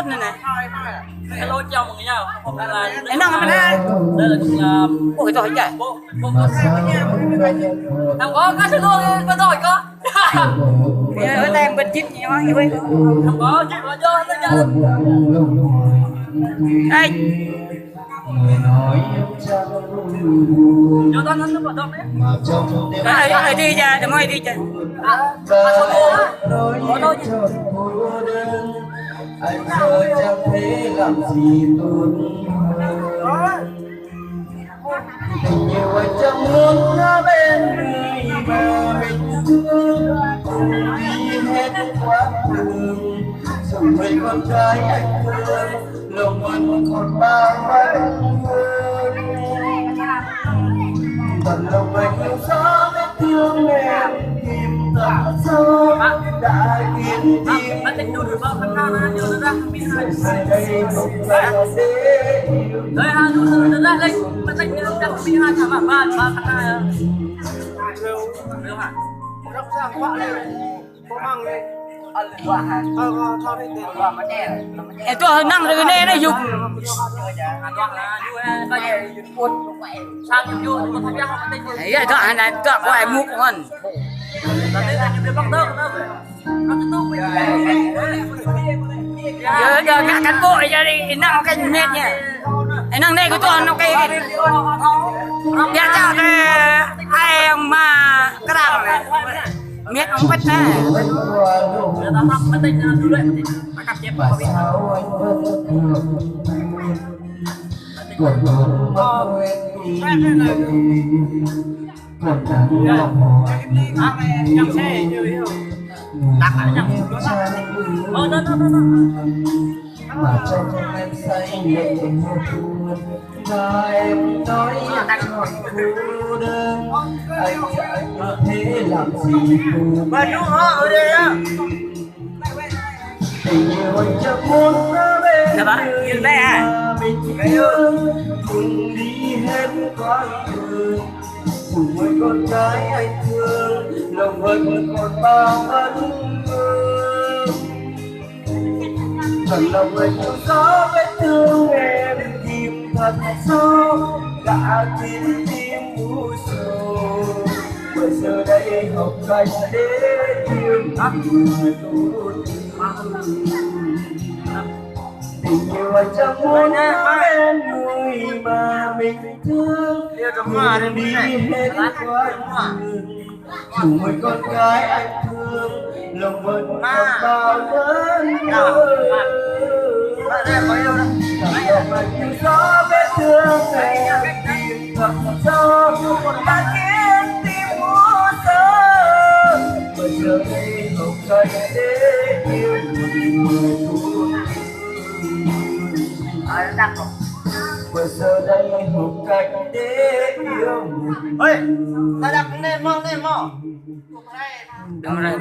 ôn này này. Hello chào mừng nhau. Hôm nay là Cái năng mà đây. đây là cũng là Ôi giỏi vậy. bộ thằng có cái thứ đua có rồi có. Thì ở đây bên chít gì mà hiểu không? Thằng có chuyện mà cho nó chơi. Đây. Cho tao nó vào đâu đấy. Đây đi ra, đừng ai đi chơi. Số đua á. Có đâu chứ. Anh giờ chẳng thế làm gì tốt tình yêu anh chẳng muốn ở bên người mà mình thương cùng đi hết quãng đường dù mấy con trai anh thương lòng vẫn còn bao vấn vương tận lòng anh yêu gió vết thương em tim thật sâu đã khiến tim Anh tính đua được bao thằng nào là đưa ra biết hai. đây không phải để yêu Đây là đưa ra đây. Anh tính đưa ra biết hai thằng mà ba thằng nào. Được hả? Rắc rang quá này, có măng đây. Thao đi tiền. Em tôi năng rồi này nó dùng. Toàn là vui coi như sang nhiều vui có tham gia không tính. Đấy là tôi này tôi có ai mua của mình. Là đây là những bắt đầu đó vậy. Nó cứ tu Giờ cả cán bộ ra đi năng cái nét nha. Cái năng này của tôi nó cái giá cho cái ai mà cái nào này miết ông bắt nè. người ta học mới tính du luyện thì phải cặp chép vào biết sao anh vẫn cuộc đời mong quên đi còn đang lòng Nhằm xe như thế rồi. đặt lại nhầm nó mà trong em say lệ buồn và em nói anh còn cô đơn anh chạy như thế làm gì buồn Mà chú họ ở đây á. tình yêu anh chẳng muốn ở bên người mà mình thương cùng đi hết quãng đường cùng với con gái anh thương lòng vẫn còn bao vấn vương thật lòng anh yêu gió vết thương em tim thật sâu đã khiến tim u sầu bây giờ đây học cách để yêu người tốt tình yêu anh chẳng muốn bên người mà mình thương cùng đi hết quãng đường cùng với con gái anh thương lòng vẫn còn bao vấn lòng anh yêu gió vết thương em tim thật sâu đã khiến tim u sầu bây giờ đây học cách để yêu người tốt bây giờ đây học cách để yêu người Ê, ta đặt lên mò. Đúng rồi.